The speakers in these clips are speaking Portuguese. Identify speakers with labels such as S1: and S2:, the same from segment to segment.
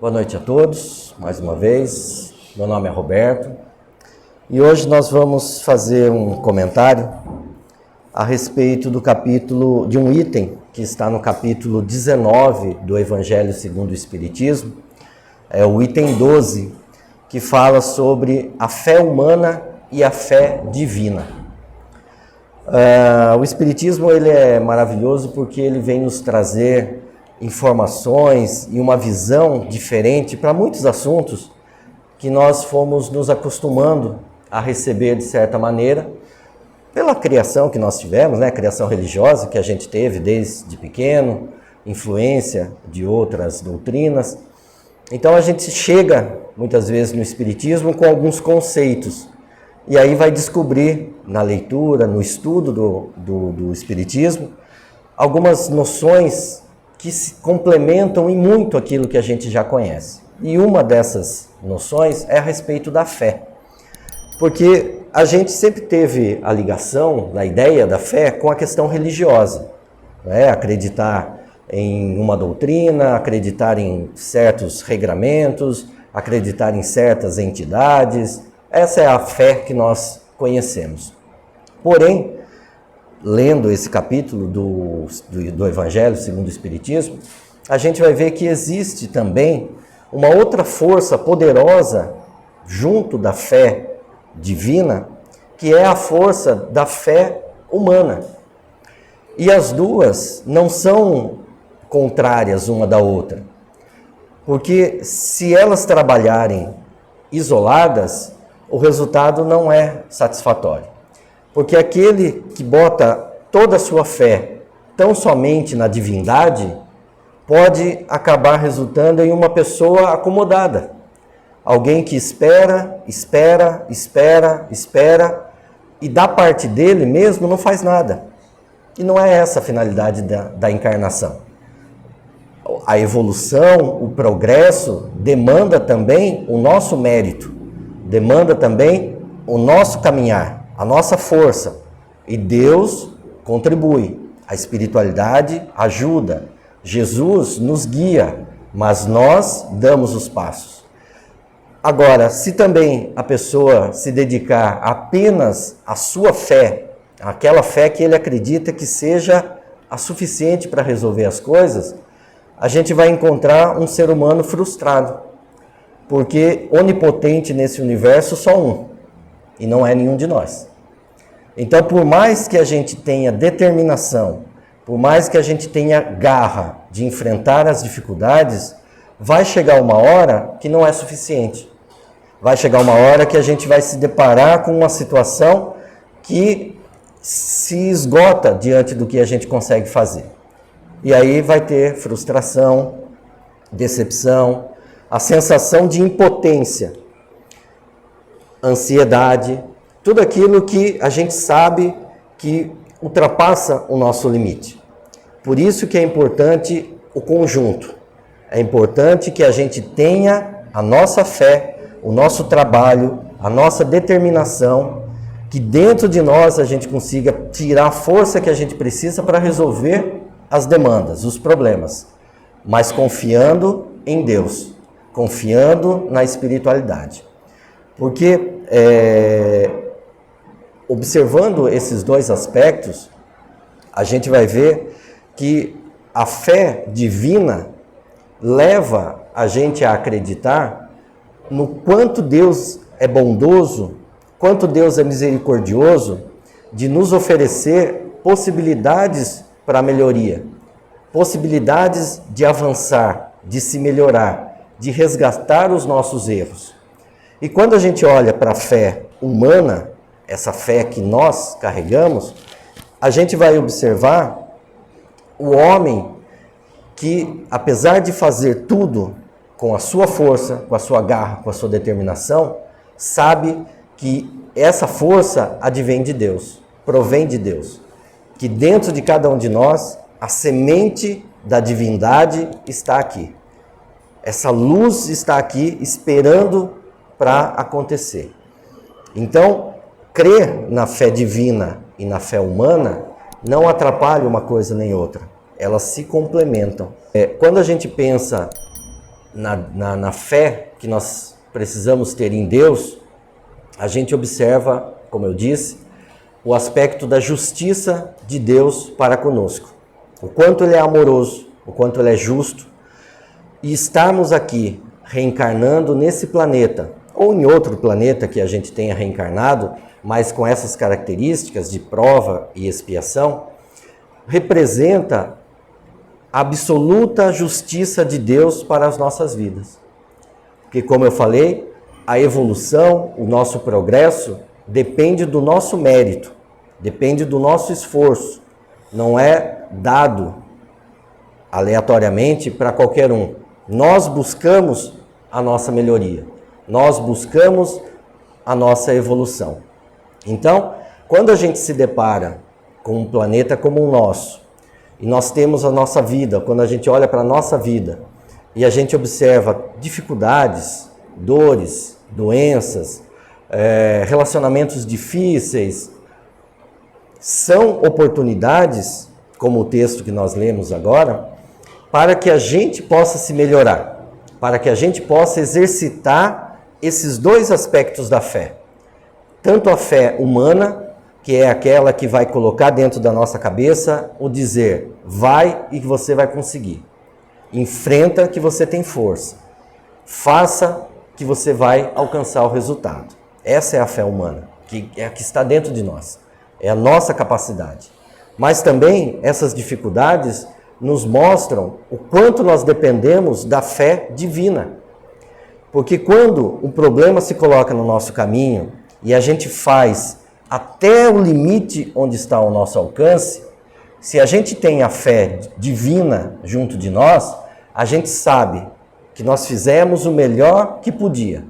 S1: Boa noite a todos, mais uma vez. Meu nome é Roberto e hoje nós vamos fazer um comentário a respeito do capítulo, de um item que está no capítulo 19 do Evangelho segundo o Espiritismo, é o item 12, que fala sobre a fé humana e a fé divina. O Espiritismo ele é maravilhoso porque ele vem nos trazer informações e uma visão diferente para muitos assuntos que nós fomos nos acostumando a receber de certa maneira pela criação que nós tivemos, né? A criação religiosa que a gente teve desde pequeno, influência de outras doutrinas. Então a gente chega muitas vezes no Espiritismo com alguns conceitos e aí vai descobrir na leitura, no estudo do Espiritismo, algumas noções que se complementam em muito aquilo que a gente já conhece. E uma dessas noções é a respeito da fé. Porque a gente sempre teve a ligação, a ideia da fé com a questão religiosa, né? Acreditar em uma doutrina, acreditar em certos regramentos, acreditar em certas entidades. Essa é a fé que nós conhecemos. Porém, lendo esse capítulo do Evangelho segundo o Espiritismo, a gente vai ver que existe também uma outra força poderosa junto da fé divina, que é a força da fé humana. E as duas não são contrárias uma da outra, porque se elas trabalharem isoladas, o resultado não é satisfatório. Porque aquele que bota toda a sua fé tão somente na divindade, pode acabar resultando em uma pessoa acomodada. Alguém que espera, e da parte dele mesmo não faz nada. E não é essa a finalidade da encarnação. A evolução, o progresso, demanda também o nosso mérito, demanda também o nosso caminhar, a nossa força. E Deus contribui, a espiritualidade ajuda, Jesus nos guia, mas nós damos os passos. Agora, se também a pessoa se dedicar apenas à sua fé, aquela fé que ele acredita que seja a suficiente para resolver as coisas, a gente vai encontrar um ser humano frustrado, porque onipotente nesse universo só um, e não é nenhum de nós. Então, por mais que a gente tenha determinação, por mais que a gente tenha garra de enfrentar as dificuldades, vai chegar uma hora que não é suficiente. Vai chegar uma hora que a gente vai se deparar com uma situação que se esgota diante do que a gente consegue fazer. E aí vai ter frustração, decepção, a sensação de impotência, ansiedade, tudo aquilo que a gente sabe que ultrapassa o nosso limite. Por isso que é importante o conjunto. É importante que a gente tenha a nossa fé, o nosso trabalho, a nossa determinação, que dentro de nós a gente consiga tirar a força que a gente precisa para resolver as demandas, os problemas, mas confiando em Deus, confiando na espiritualidade. Porque observando esses dois aspectos, a gente vai ver que a fé divina leva a gente a acreditar no quanto Deus é bondoso, quanto Deus é misericordioso de nos oferecer possibilidades para a melhoria, possibilidades de avançar, de se melhorar, de resgatar os nossos erros. E quando a gente olha para a fé humana, essa fé que nós carregamos, a gente vai observar o homem que, apesar de fazer tudo com a sua força, com a sua garra, com a sua determinação, sabe que essa força advém de Deus, provém de Deus. Que dentro de cada um de nós, a semente da divindade está aqui. Essa luz está aqui esperando para acontecer. Então, crer na fé divina e na fé humana não atrapalha uma coisa nem outra. Elas se complementam. Quando a gente pensa na fé que nós precisamos ter em Deus, a gente observa, como eu disse, o aspecto da justiça de Deus para conosco. O quanto Ele é amoroso, o quanto Ele é justo. E estarmos aqui reencarnando nesse planeta, ou em outro planeta que a gente tenha reencarnado, mas com essas características de prova e expiação, representa a absoluta justiça de Deus para as nossas vidas. Porque, como eu falei, a evolução, o nosso progresso, depende do nosso mérito, depende do nosso esforço. Não é dado aleatoriamente para qualquer um. Nós buscamos a nossa melhoria, nós buscamos a nossa evolução. Então, quando a gente se depara com um planeta como o nosso, e nós temos a nossa vida, quando a gente olha para a nossa vida, e a gente observa dificuldades, dores, doenças, relacionamentos difíceis, são oportunidades, como o texto que nós lemos agora, para que a gente possa se melhorar, para que a gente possa exercitar esses dois aspectos da fé. Tanto a fé humana, que é aquela que vai colocar dentro da nossa cabeça o dizer, vai e que você vai conseguir. Enfrenta que você tem força. Faça que você vai alcançar o resultado. Essa é a fé humana, que é a que está dentro de nós. É a nossa capacidade. Mas também essas dificuldades nos mostram o quanto nós dependemos da fé divina. Porque quando um problema se coloca no nosso caminho e a gente faz até o limite onde está o nosso alcance, se a gente tem a fé divina junto de nós, a gente sabe que nós fizemos o melhor que podia.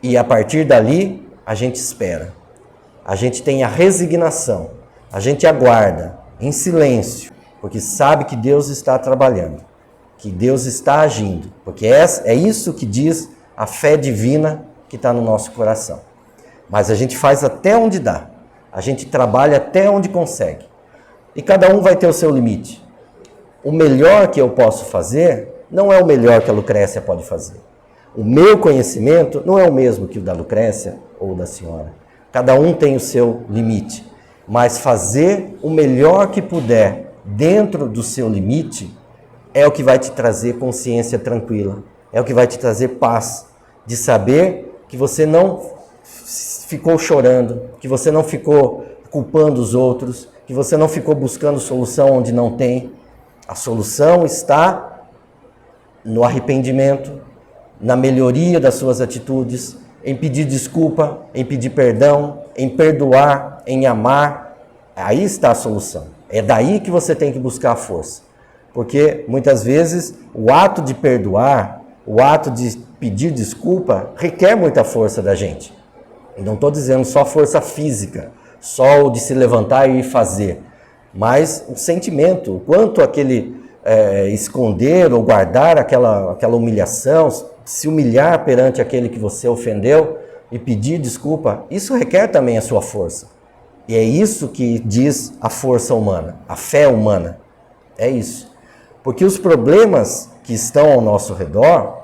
S1: E a partir dali, a gente espera. A gente tem a resignação. A gente aguarda em silêncio, porque sabe que Deus está trabalhando, que Deus está agindo. Porque é isso que diz a fé divina que está no nosso coração. Mas a gente faz até onde dá. A gente trabalha até onde consegue. E cada um vai ter o seu limite. O melhor que eu posso fazer não é o melhor que a Lucrécia pode fazer. O meu conhecimento não é o mesmo que o da Lucrécia ou da senhora. Cada um tem o seu limite. Mas fazer o melhor que puder dentro do seu limite é o que vai te trazer consciência tranquila. É o que vai te trazer paz. De saber que você não ficou chorando, que você não ficou culpando os outros, que você não ficou buscando solução onde não tem. A solução está no arrependimento, na melhoria das suas atitudes, em pedir desculpa, em pedir perdão, em perdoar, em amar. Aí está a solução. É daí que você tem que buscar a força. Porque muitas vezes o ato de perdoar, o ato de pedir desculpa, requer muita força da gente. E não estou dizendo só força física, só o de se levantar e fazer, mas o sentimento, o quanto aquele esconder ou guardar aquela humilhação, se humilhar perante aquele que você ofendeu e pedir desculpa, isso requer também a sua força. E é isso que diz a força humana, a fé humana. É isso. Porque os problemas que estão ao nosso redor,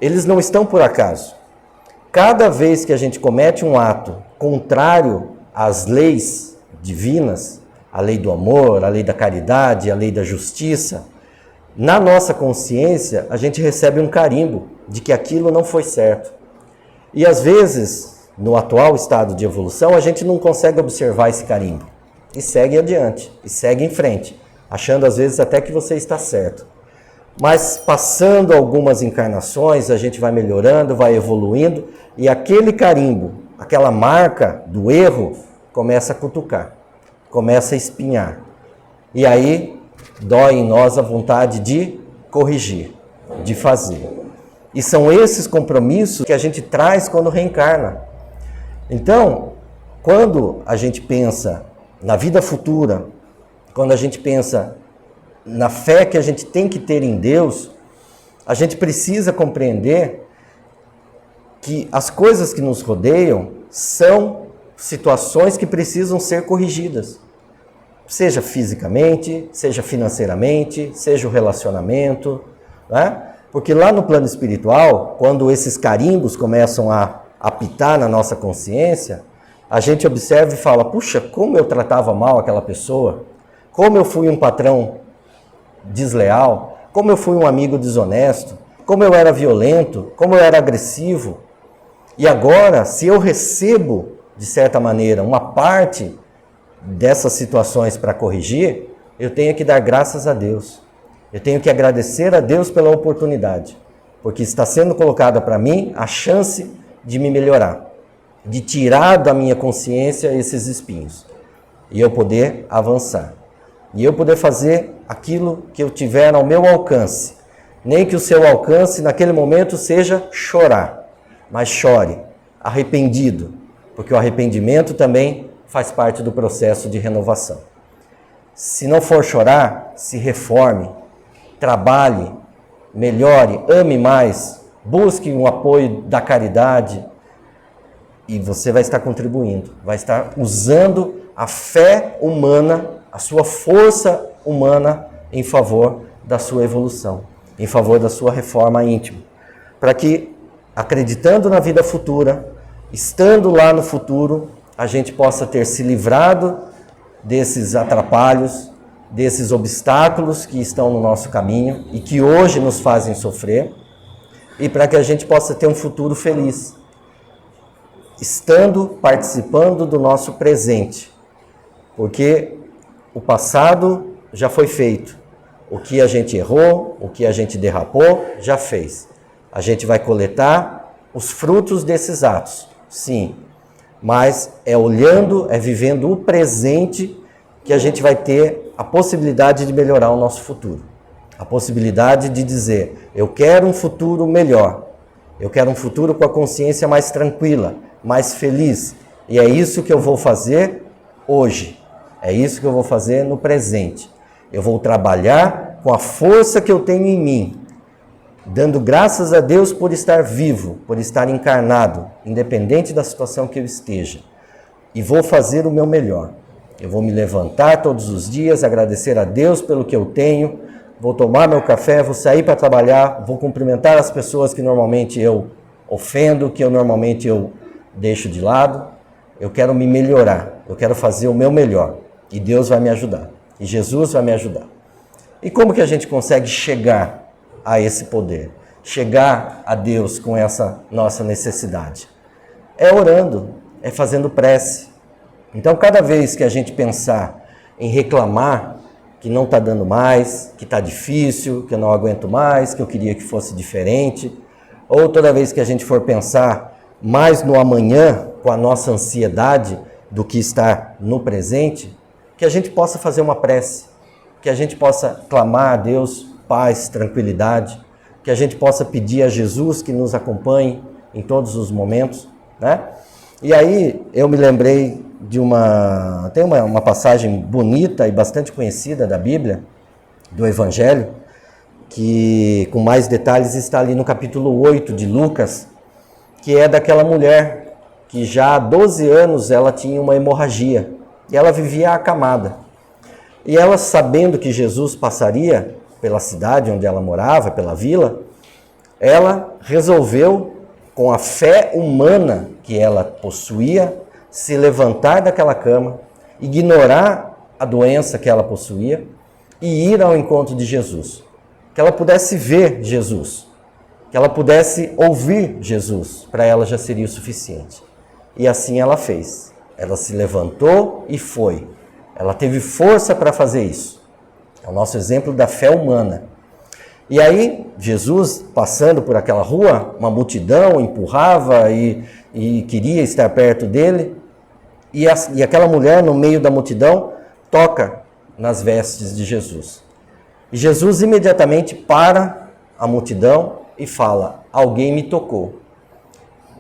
S1: eles não estão por acaso. Cada vez que a gente comete um ato contrário às leis divinas, a lei do amor, a lei da caridade, a lei da justiça, na nossa consciência a gente recebe um carimbo de que aquilo não foi certo. E às vezes, no atual estado de evolução, a gente não consegue observar esse carimbo. E segue adiante, e segue em frente, achando às vezes até que você está certo. Mas passando algumas encarnações, a gente vai melhorando, vai evoluindo, e aquele carimbo, aquela marca do erro, começa a cutucar, começa a espinhar. E aí dói em nós a vontade de corrigir, de fazer. E são esses compromissos que a gente traz quando reencarna. Então, quando a gente pensa na vida futura, quando a gente pensa na fé que a gente tem que ter em Deus, a gente precisa compreender que as coisas que nos rodeiam são situações que precisam ser corrigidas. Seja fisicamente, seja financeiramente, seja o relacionamento, né? Porque lá no plano espiritual, quando esses carimbos começam a apitar na nossa consciência, a gente observa e fala, puxa, como eu tratava mal aquela pessoa, como eu fui um patrão desleal, como eu fui um amigo desonesto, como eu era violento, como eu era agressivo. E agora, se eu recebo, de certa maneira, uma parte dessas situações para corrigir, eu tenho que dar graças a Deus. Eu tenho que agradecer a Deus pela oportunidade, porque está sendo colocada para mim a chance de me melhorar, de tirar da minha consciência esses espinhos, e eu poder avançar, e eu poder fazer aquilo que eu tiver ao meu alcance, nem que o seu alcance naquele momento seja chorar, mas chore, arrependido, porque o arrependimento também faz parte do processo de renovação. Se não for chorar, se reforme, trabalhe, melhore, ame mais, busque um apoio da caridade e você vai estar contribuindo, vai estar usando a fé humana, a sua força humana em favor da sua evolução, em favor da sua reforma íntima, para que, acreditando na vida futura, estando lá no futuro, a gente possa ter se livrado desses atrapalhos, desses obstáculos que estão no nosso caminho e que hoje nos fazem sofrer, e para que a gente possa ter um futuro feliz, estando, participando do nosso presente, porque o passado já foi feito, o que a gente errou, o que a gente derrapou, já fez. A gente vai coletar os frutos desses atos, sim, mas é olhando, é vivendo o presente que a gente vai ter a possibilidade de melhorar o nosso futuro. A possibilidade de dizer, eu quero um futuro melhor. Eu quero um futuro com a consciência mais tranquila, mais feliz. E é isso que eu vou fazer hoje. É isso que eu vou fazer no presente. Eu vou trabalhar com a força que eu tenho em mim, dando graças a Deus por estar vivo, por estar encarnado, independente da situação que eu esteja. E vou fazer o meu melhor. Eu vou me levantar todos os dias, agradecer a Deus pelo que eu tenho, vou tomar meu café, vou sair para trabalhar, vou cumprimentar as pessoas que normalmente eu ofendo, que normalmente eu deixo de lado. Eu quero me melhorar, eu quero fazer o meu melhor. E Deus vai me ajudar, e Jesus vai me ajudar. E como que a gente consegue chegar a esse poder? Chegar a Deus com essa nossa necessidade? É orando, é fazendo prece. Então, cada vez que a gente pensar em reclamar que não está dando mais, que está difícil, que eu não aguento mais, que eu queria que fosse diferente, ou toda vez que a gente for pensar mais no amanhã, com a nossa ansiedade do que estar no presente, que a gente possa fazer uma prece, que a gente possa clamar a Deus paz, tranquilidade, que a gente possa pedir a Jesus que nos acompanhe em todos os momentos, né? E aí eu me lembrei de tem uma passagem bonita e bastante conhecida da Bíblia, do Evangelho, que com mais detalhes está ali no capítulo 8 de Lucas, que é daquela mulher que já há 12 anos ela tinha uma hemorragia e ela vivia acamada. E ela, sabendo que Jesus passaria pela cidade onde ela morava, pela vila, ela resolveu, com a fé humana que ela possuía, se levantar daquela cama, ignorar a doença que ela possuía e ir ao encontro de Jesus. Que ela pudesse ver Jesus, que ela pudesse ouvir Jesus, para ela já seria o suficiente. E assim ela fez. Ela se levantou e foi. Ela teve força para fazer isso. É o nosso exemplo da fé humana. E aí, Jesus, passando por aquela rua, uma multidão empurrava e queria estar perto dele. E aquela mulher, no meio da multidão, toca nas vestes de Jesus. E Jesus imediatamente para a multidão e fala, alguém me tocou.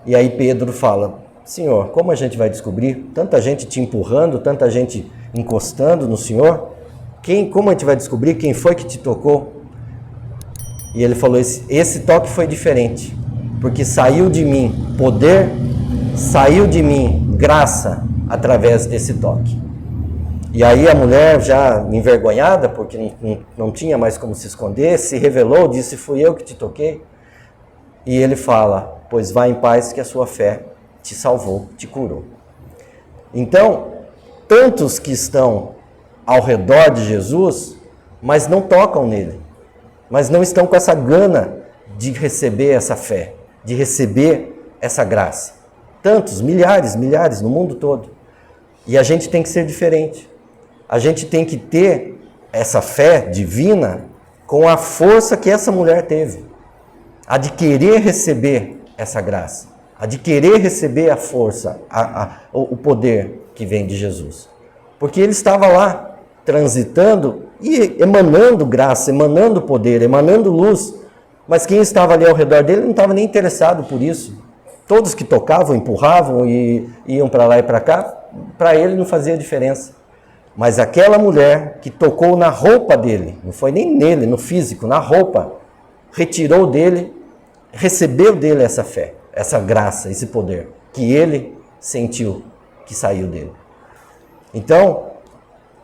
S1: E aí Pedro fala, Senhor, como a gente vai descobrir? Tanta gente te empurrando, tanta gente encostando no Senhor. Como a gente vai descobrir quem foi que te tocou? E ele falou, esse toque foi diferente, porque saiu de mim poder, saiu de mim graça através desse toque. E aí a mulher, já envergonhada, porque não tinha mais como se esconder, se revelou, disse, fui eu que te toquei. E ele fala, pois vá em paz que a sua fé te salvou, te curou. Então, tantos que estão ao redor de Jesus, mas não tocam nele, mas não estão com essa gana de receber essa fé, de receber essa graça. Tantos, milhares no mundo todo. E a gente tem que ser diferente. A gente tem que ter essa fé divina com a força que essa mulher teve. A de querer receber essa graça. A de querer receber a força, o poder que vem de Jesus. Porque ele estava lá, transitando e emanando graça, emanando poder, emanando luz. Mas quem estava ali ao redor dele não estava nem interessado por isso. Todos que tocavam, empurravam e iam para lá e para cá, para ele não fazia diferença. Mas aquela mulher que tocou na roupa dele, não foi nem nele, no físico, na roupa, retirou dele, recebeu dele essa fé, essa graça, esse poder, que ele sentiu que saiu dele. Então,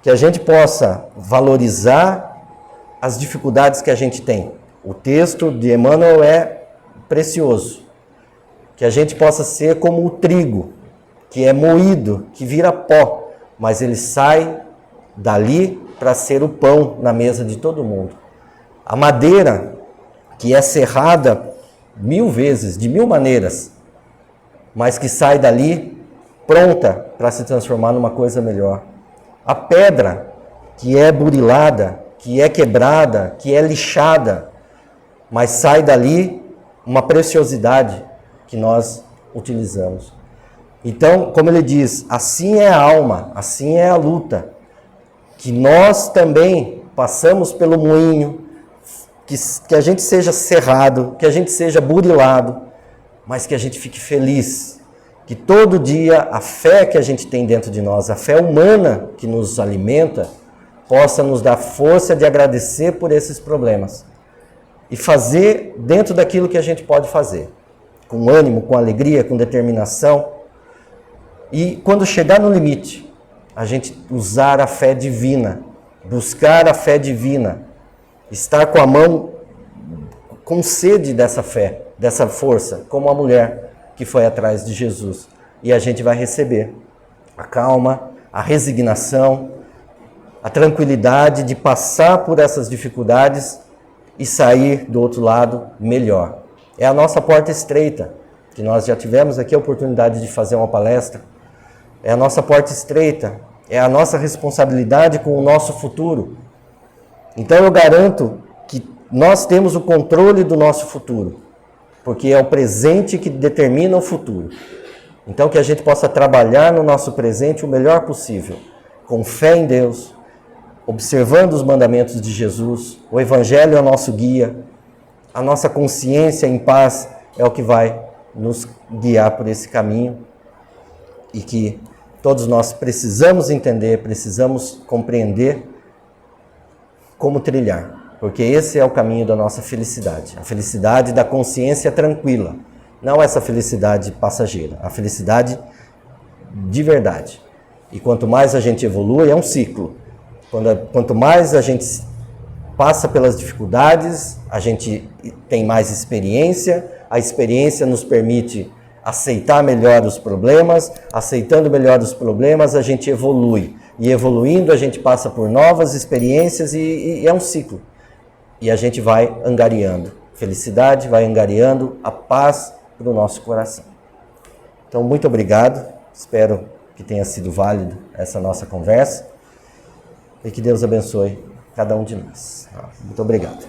S1: que a gente possa valorizar as dificuldades que a gente tem. O texto de Emmanuel é precioso. Que a gente possa ser como o trigo, que é moído, que vira pó, mas ele sai dali para ser o pão na mesa de todo mundo. A madeira, que é serrada 1000 vezes, de 1000 maneiras, mas que sai dali pronta para se transformar numa coisa melhor. A pedra, que é burilada, que é quebrada, que é lixada, mas sai dali uma preciosidade que nós utilizamos. Então, como ele diz, assim é a alma, assim é a luta, que nós também passamos pelo moinho, que a gente seja serrado, que a gente seja burilado, mas que a gente fique feliz, que todo dia a fé que a gente tem dentro de nós, a fé humana que nos alimenta, possa nos dar força de agradecer por esses problemas e fazer dentro daquilo que a gente pode fazer, com ânimo, com alegria, com determinação. E quando chegar no limite, a gente usar a fé divina, buscar a fé divina, estar com a mão com sede dessa fé, dessa força, como a mulher que foi atrás de Jesus. E a gente vai receber a calma, a resignação, a tranquilidade de passar por essas dificuldades e sair do outro lado melhor. É a nossa porta estreita, que nós já tivemos aqui a oportunidade de fazer uma palestra. É a nossa porta estreita, é a nossa responsabilidade com o nosso futuro. Então eu garanto que nós temos o controle do nosso futuro, porque é o presente que determina o futuro. Então que a gente possa trabalhar no nosso presente o melhor possível, com fé em Deus, observando os mandamentos de Jesus. O Evangelho é o nosso guia, a nossa consciência em paz é o que vai nos guiar por esse caminho, e que todos nós precisamos entender, precisamos compreender como trilhar, porque esse é o caminho da nossa felicidade, a felicidade da consciência tranquila, não essa felicidade passageira, a felicidade de verdade. E quanto mais a gente evolui, é um ciclo. Quanto mais a gente passa pelas dificuldades, a gente tem mais experiência, a experiência nos permite aceitar melhor os problemas, aceitando melhor os problemas, a gente evolui. E evoluindo, a gente passa por novas experiências e é um ciclo. E a gente vai angariando felicidade, vai angariando a paz para o nosso coração. Então, muito obrigado. Espero que tenha sido válido essa nossa conversa. E que Deus abençoe cada um de nós. Muito obrigado.